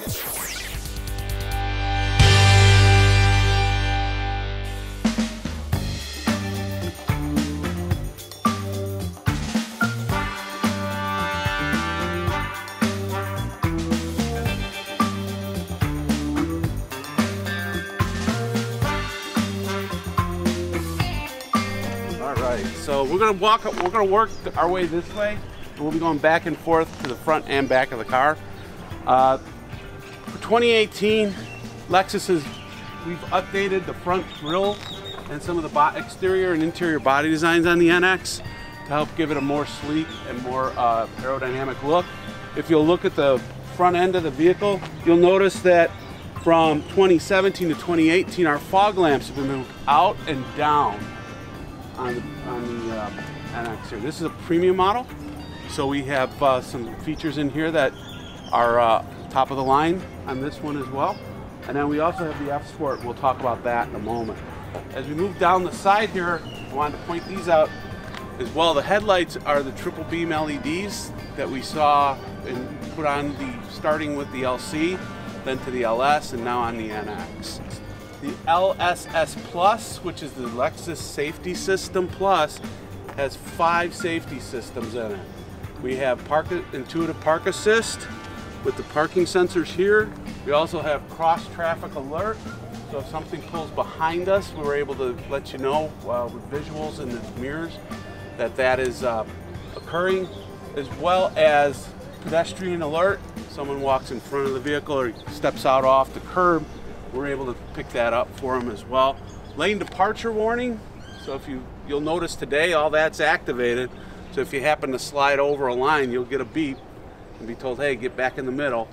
So we're gonna work our way this way. We'll be going back and forth to the front and back of the car. For 2018, we've updated the front grille and some of the exterior and interior body designs on the NX to help give it a more sleek and more aerodynamic look. If you'll look at the front end of the vehicle, you'll notice that from 2017 to 2018, our fog lamps have been moved out and down on the NX here. This is a premium model, so we have some features in here that are top of the line on this one as well. And then we also have the F Sport. We'll talk about that in a moment. As we move down the side here, I wanted to point these out as well. The headlights are the triple beam LEDs that we saw and put on starting with the LC, then to the LS, and now on the NX. The LSS Plus, which is the Lexus Safety System Plus, has 5 safety systems in it. We have intuitive park assist with the parking sensors here. We also have cross traffic alert. So if something pulls behind us, we're able to let you know with visuals in the mirrors that is occurring, as well as pedestrian alert. Someone walks in front of the vehicle or steps out off the curb, we're able to pick that up for them as well. Lane departure warning. So you'll notice today all that's activated. So if you happen to slide over a line, you'll get a beep and be told, hey, get back in the middle.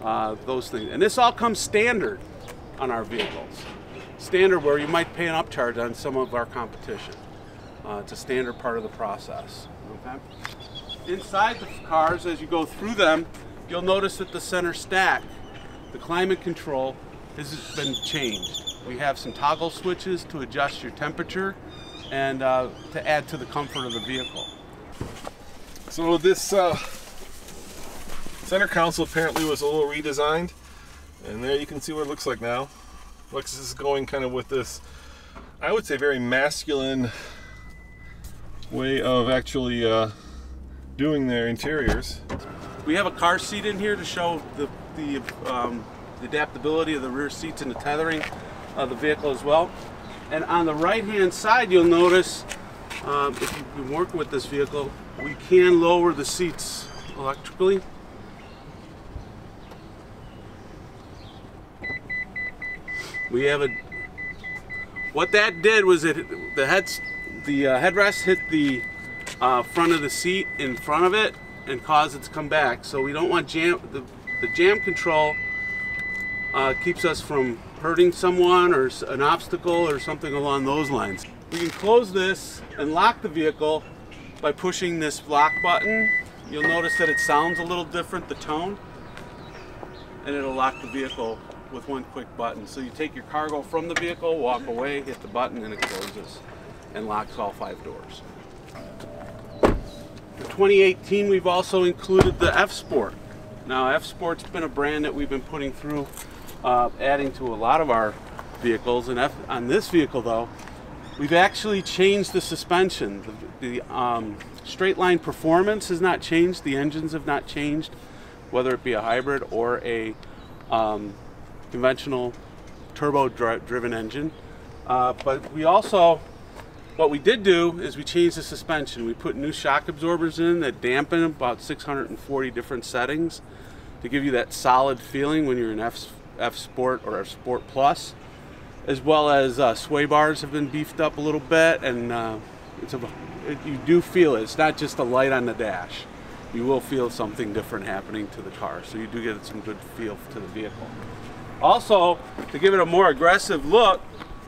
Those things. And this all comes standard on our vehicles. Standard where you might pay an upcharge on some of our competition. It's a standard part of the process. Okay? Inside the cars, as you go through them, you'll notice that the center stack, the climate control, has been changed. We have some toggle switches to adjust your temperature and to add to the comfort of the vehicle. So this center console apparently was a little redesigned, and there you can see what it looks like now. Lexus is going kind of with this, I would say, very masculine way of actually doing their interiors. We have a car seat in here to show the adaptability of the rear seats and the tethering of the vehicle as well. And on the right hand side, you'll notice if you've been working with this vehicle, we can lower the seats electrically. We have what that did was the headrest hit the front of the seat in front of it and caused it to come back. So we don't want the jam control keeps us from hurting someone or an obstacle or something along those lines. We can close this and lock the vehicle by pushing this lock button. You'll notice that it sounds a little different, the tone, and it'll lock the vehicle with one quick button. So you take your cargo from the vehicle, walk away, hit the button, and it closes and locks all 5 doors. For 2018, we've also included the F Sport. Now, F Sport's been a brand that we've been putting through, adding to a lot of our vehicles. And on this vehicle, though, we've actually changed the suspension. The straight line performance has not changed. The engines have not changed, whether it be a hybrid or a conventional turbo-driven engine. But we also, what we did do is we changed the suspension. We put new shock absorbers in that dampen about 640 different settings to give you that solid feeling when you're in F Sport or F Sport Plus, as well as sway bars have been beefed up a little bit, and you do feel it. It's not just a light on the dash. You will feel something different happening to the car, so you do get some good feel to the vehicle. Also, to give it a more aggressive look,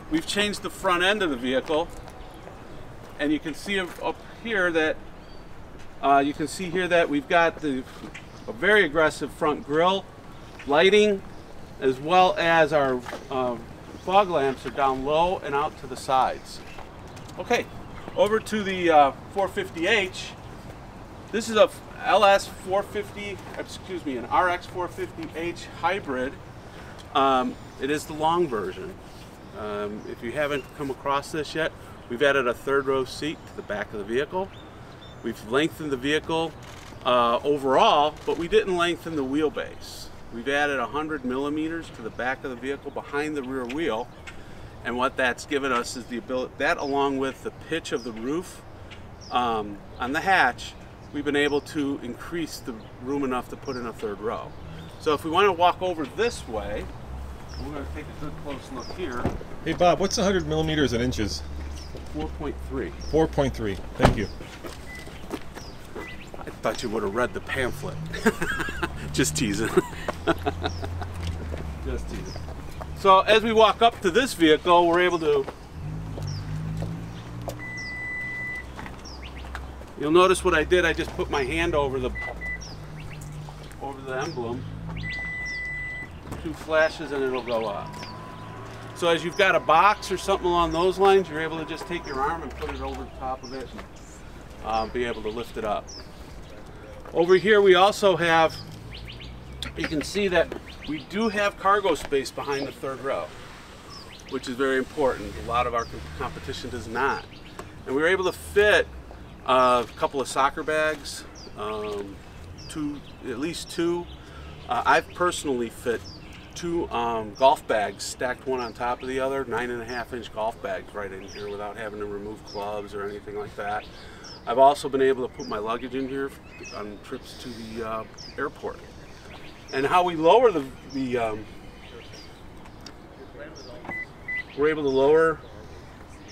we've changed the front end of the vehicle, and you can see up here that we've got a very aggressive front grille, lighting, as well as our fog lamps are down low and out to the sides. Okay, over to the 450H. This is LS 450, excuse me, an RX 450H hybrid. It is the long version. If you haven't come across this yet, we've added a third row seat to the back of the vehicle. We've lengthened the vehicle overall, but we didn't lengthen the wheelbase. We've added 100 millimeters to the back of the vehicle behind the rear wheel, and what that's given us is the ability, that along with the pitch of the roof on the hatch, we've been able to increase the room enough to put in a third row. So if we want to walk over this way, we're going to take a good close look here. Hey Bob, what's 100 millimeters in inches? 4.3. 4.3. Thank you. I thought you would have read the pamphlet. Just teasing. Just teasing. So as we walk up to this vehicle, we're able to, you'll notice what I did, I just put my hand over the emblem, 2 flashes, and it'll go up. So as you've got a box or something along those lines, you're able to just take your arm and put it over the top of it and be able to lift it up. Over here we also have, you can see that we do have cargo space behind the third row, which is very important. A lot of our competition does not. And we were able to fit a couple of soccer bags, at least 2. I've personally fit 2 golf bags stacked one on top of the other, 9.5-inch golf bags right in here without having to remove clubs or anything like that. I've also been able to put my luggage in here on trips to the airport. And how we lower we're able to lower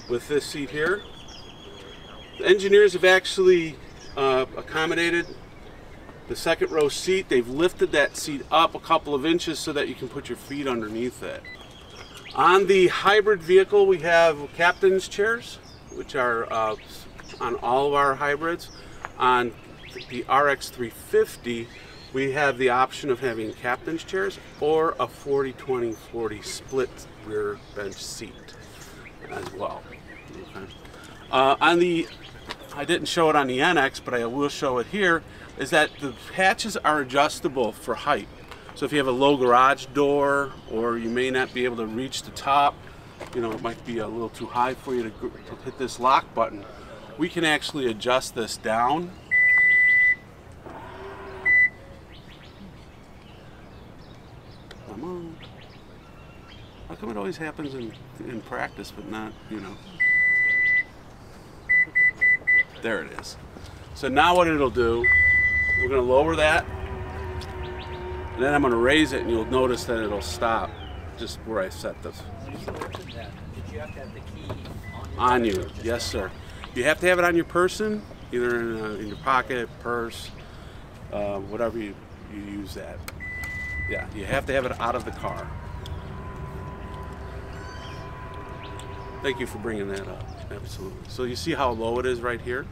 with this seat here. The engineers have actually accommodated the second row seat. They've lifted that seat up a couple of inches so that you can put your feet underneath it. On the hybrid vehicle, we have captain's chairs, which are on all of our hybrids. On the RX 350, we have the option of having captain's chairs or a 40-20-40 split rear bench seat as well. Okay. I didn't show it on the NX, but I will show it here, is that the hatches are adjustable for height. So if you have a low garage door, or you may not be able to reach the top, you know, it might be a little too high for you to hit this lock button, we can actually adjust this down. Come on. How come it always happens in practice, but not, you know? There it is. So now what it'll do, we're going to lower that, and then I'm going to raise it, and you'll notice that it'll stop just where I set this. Did you have to have the key on you? Yes, sir. You have to have it on your person, either in your pocket, purse, whatever you use that. Yeah, you have to have it out of the car. Thank you for bringing that up. Absolutely. So you see how low it is right here?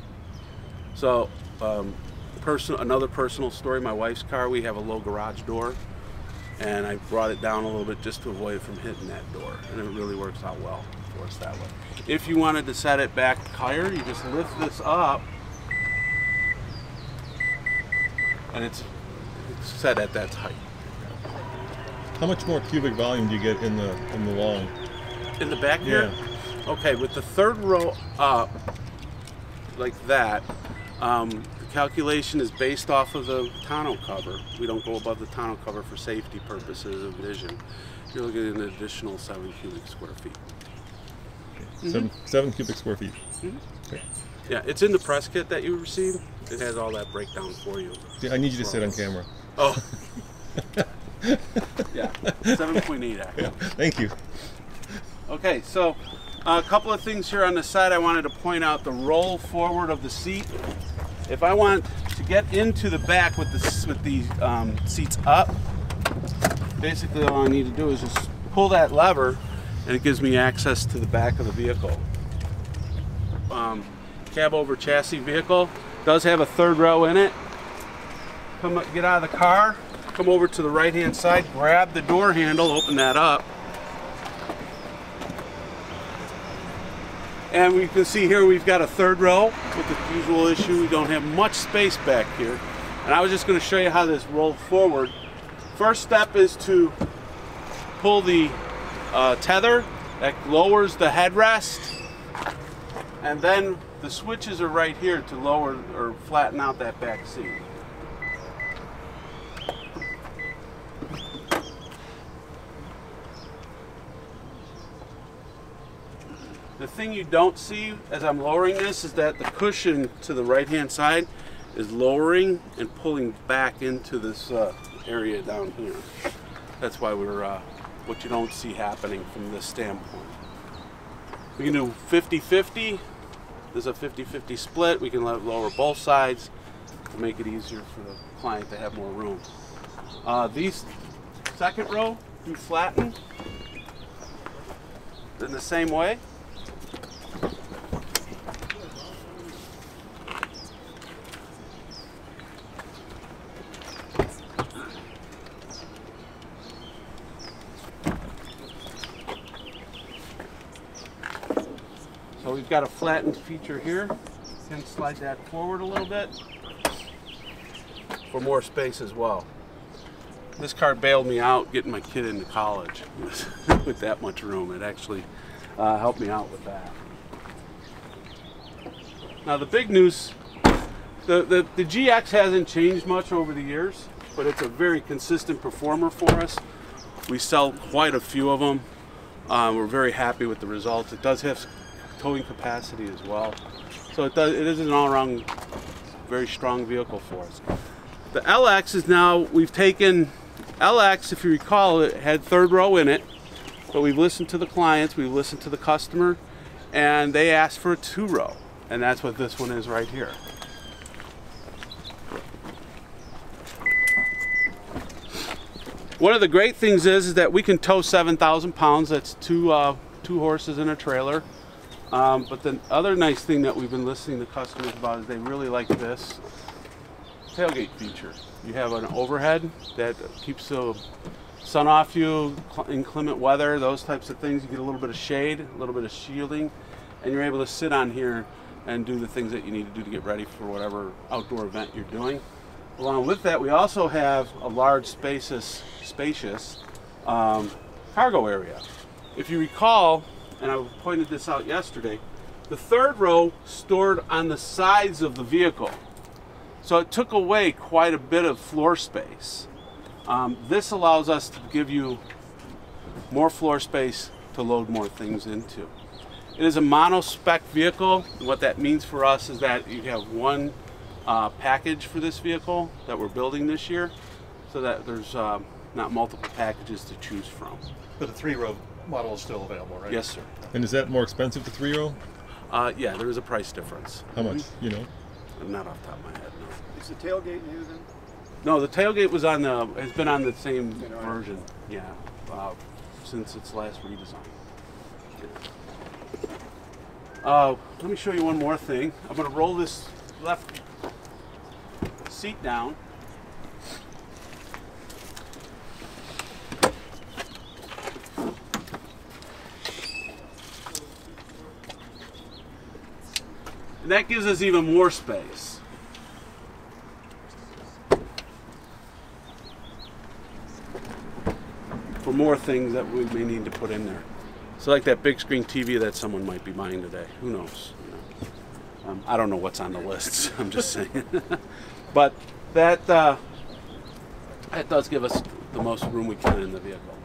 So another personal story, my wife's car, we have a low garage door, and I brought it down a little bit just to avoid it from hitting that door, and it really works out well for us that way. If you wanted to set it back higher, you just lift this up, and it's set at that height. How much more cubic volume do you get in the long? In the back here? Yeah. Okay, with the third row up, like that, the calculation is based off of the tonneau cover. We don't go above the tonneau cover for safety purposes of vision. You're looking at an additional 7 cubic square feet. Okay. 7 cubic square feet. Mm-hmm. Okay. Yeah, it's in the press kit that you received. It has all that breakdown for you. I need you to sit on camera. Oh. Yeah, 7.8 actually. Yeah, thank you. Okay, so a couple of things here on the side. I wanted to point out the roll forward of the seat. If I want to get into the back with the seats up, basically all I need to do is just pull that lever, and it gives me access to the back of the vehicle. Cab over chassis vehicle does have a third row in it. Get out of the car, come over to the right hand side, grab the door handle, open that up. And we can see here we've got a third row with the usual issue. We don't have much space back here. And I was just going to show you how this rolls forward. First step is to pull the tether that lowers the headrest, and then the switches are right here to lower or flatten out that back seat. The thing you don't see as I'm lowering this is that the cushion to the right hand side is lowering and pulling back into this area down here. That's why we're what you don't see happening from this standpoint. We can do 50-50. There's a 50-50 split. We can lower both sides to make it easier for the client to have more room. These second row do flatten in the same way. So we've got a flattened feature here. Can slide that forward a little bit for more space as well. This car bailed me out getting my kid into college with that much room. It actually helped me out with that. Now the big news, the GX hasn't changed much over the years, but it's a very consistent performer for us. We sell quite a few of them. We're very happy with the results. It does have towing capacity as well, so it is an all-around very strong vehicle for us. The LX is now, we've taken LX, if you recall, it had third row in it, but we've listened to the clients, we've listened to the customer, and they asked for a 2-row, and that's what this one is right here. One of the great things is that we can tow 7,000 pounds. That's two horses and a trailer. But the other nice thing that we've been listening to customers about is they really like this tailgate feature. You have an overhead that keeps the sun off you, inclement weather, those types of things. You get a little bit of shade, a little bit of shielding, and you're able to sit on here and do the things that you need to do to get ready for whatever outdoor event you're doing. Along with that, we also have a large, spacious cargo area. If you recall, and I pointed this out yesterday, the third row stored on the sides of the vehicle. So it took away quite a bit of floor space. This allows us to give you more floor space to load more things into. It is a mono-spec vehicle. What that means for us is that you have one package for this vehicle that we're building this year, so that there's not multiple packages to choose from. But the 3-row model is still available, right? Yes, sir. And is that more expensive, the 3-row? Yeah, there is a price difference. How much? You know? Not off the top of my head, no. Is the tailgate new then? No, the tailgate was on the, it's been on the same version, yeah, since its last redesign. Let me show you one more thing. I'm going to roll this left seat down. And that gives us even more space. For more things that we may need to put in there. So like that big screen TV that someone might be buying today. Who knows? You know. I don't know what's on the list. I'm just saying. But that does give us the most room we can in the vehicle.